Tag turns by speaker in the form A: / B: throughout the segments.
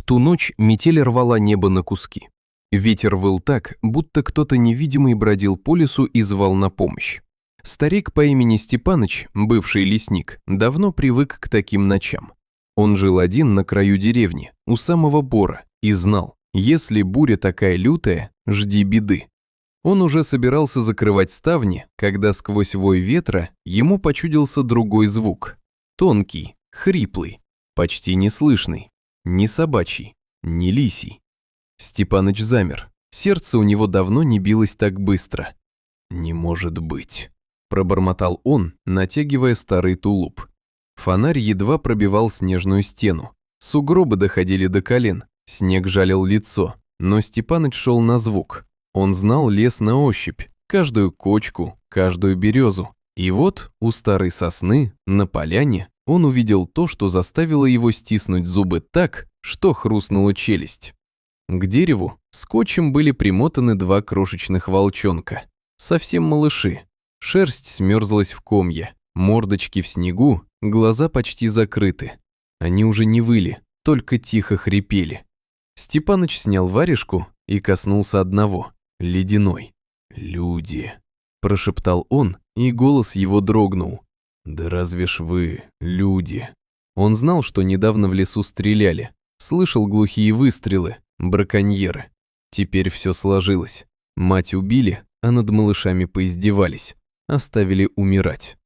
A: ту ночь метель рвала небо на куски. Ветер выл так, будто кто-то невидимый бродил по лесу и звал на помощь. Старик по имени Степаныч, бывший лесник, давно привык к таким ночам. Он жил один на краю деревни, у самого бора, и знал, если буря такая лютая, жди беды. Он уже собирался закрывать ставни, когда сквозь вой ветра ему почудился другой звук. Тонкий, хриплый, почти неслышный, не собачий, не лисий. Степаныч замер, сердце у него давно не билось так быстро. «Не может быть», – пробормотал он, натягивая старый тулуп. Фонарь едва пробивал снежную стену. Сугробы доходили до колен, снег жалил лицо, но Степаныч шел на звук. Он знал лес на ощупь, каждую кочку, каждую березу. И вот у старой сосны, на поляне, он увидел то, что заставило его стиснуть зубы так, что хрустнула челюсть. К дереву скотчем были примотаны два крошечных волчонка. Совсем малыши. Шерсть смерзлась в комья, мордочки в снегу, глаза почти закрыты. Они уже не выли, только тихо хрипели. Степаныч снял варежку и коснулся одного, ледяной. «Люди», – прошептал он, и голос его дрогнул. «Да разве ж вы люди?» Он знал, что недавно в лесу стреляли, слышал глухие выстрелы, браконьеры. Теперь все сложилось. Мать убили, а над малышами поиздевались, оставили умирать.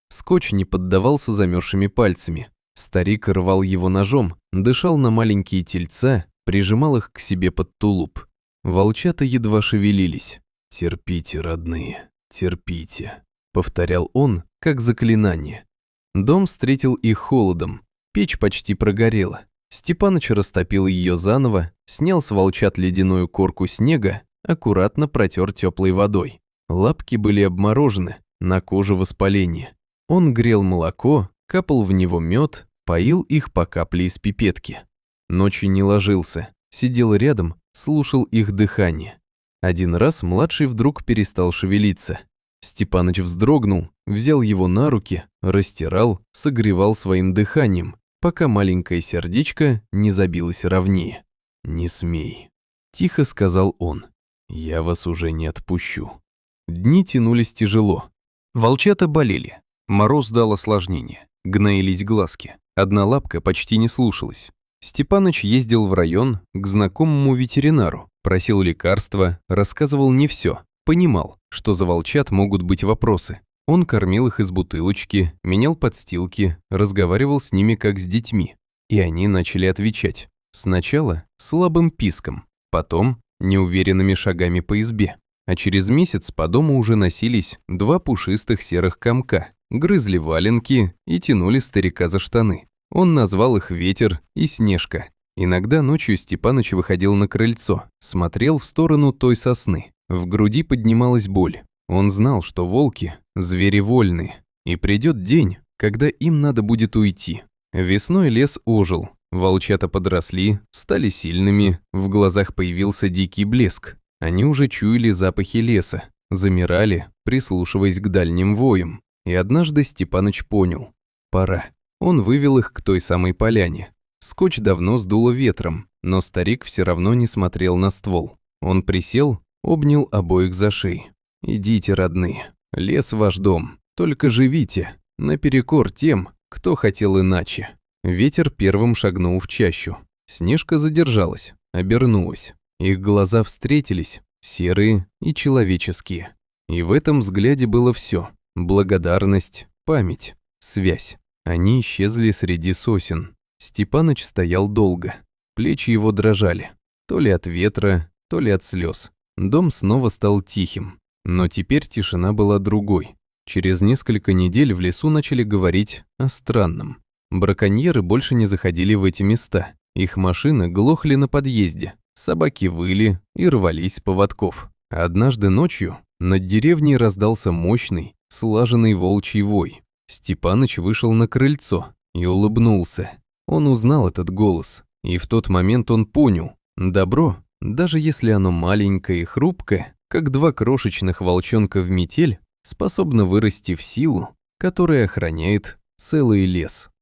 A: Скотч не поддавался замерзшими пальцами. Старик рвал его ножом, дышал на маленькие тельца, прижимал их к себе под тулуп. Волчата едва шевелились. «Терпите, родные, терпите», — повторял он, как заклинание. Дом встретил их холодом, печь почти прогорела. Степаныч растопил ее заново, снял с волчат ледяную корку снега, аккуратно протер теплой водой. Лапки были обморожены, на коже воспаление. Он грел молоко, капал в него мед, поил их по капле из пипетки. Ночью не ложился, сидел рядом, слушал их дыхание. Один раз младший вдруг перестал шевелиться. Степаныч вздрогнул, взял его на руки, растирал, согревал своим дыханием, пока маленькое сердечко не забилось ровнее. «Не смей», – тихо сказал он. «Я вас уже не отпущу». Дни тянулись тяжело. Волчата болели. Мороз дал осложнение. Гноились глазки. Одна лапка почти не слушалась. Степаныч ездил в район к знакомому ветеринару, просил лекарства, рассказывал не все, понимал, что за волчат могут быть вопросы. Он кормил их из бутылочки, менял подстилки, разговаривал с ними как с детьми. И они начали отвечать. Сначала слабым писком, потом неуверенными шагами по избе. А через месяц по дому уже носились два пушистых серых комка, грызли валенки и тянули старика за штаны. Он назвал их Ветер и Снежка. Иногда ночью Степаныч выходил на крыльцо, смотрел в сторону той сосны. В груди поднималась боль. Он знал, что волки – звери вольные, и придет день, когда им надо будет уйти. Весной лес ожил, волчата подросли, стали сильными, в глазах появился дикий блеск. Они уже чуяли запахи леса, замирали, прислушиваясь к дальним воям. И однажды Степаныч понял – пора. Он вывел их к той самой поляне. Скотч давно сдуло ветром, но старик все равно не смотрел на ствол. Он присел, обнял обоих за шеи. «Идите, родные, лес ваш дом, только живите, наперекор тем, кто хотел иначе». Ветер первым шагнул в чащу. Снежка задержалась, обернулась. Их глаза встретились, серые и человеческие. И в этом взгляде было все: благодарность, память, связь. Они исчезли среди сосен. Степаныч стоял долго. Плечи его дрожали. То ли от ветра, то ли от слез. Дом снова стал тихим. Но теперь тишина была другой. Через несколько недель в лесу начали говорить о странном. Браконьеры больше не заходили в эти места. Их машины глохли на подъезде. Собаки выли и рвались с поводков. Однажды ночью над деревней раздался мощный, слаженный волчий вой. Степаныч вышел на крыльцо и улыбнулся. Он узнал этот голос, и в тот момент он понял: добро, даже если оно маленькое и хрупкое, как два крошечных волчонка в метель, способно вырасти в силу, которая охраняет целый лес.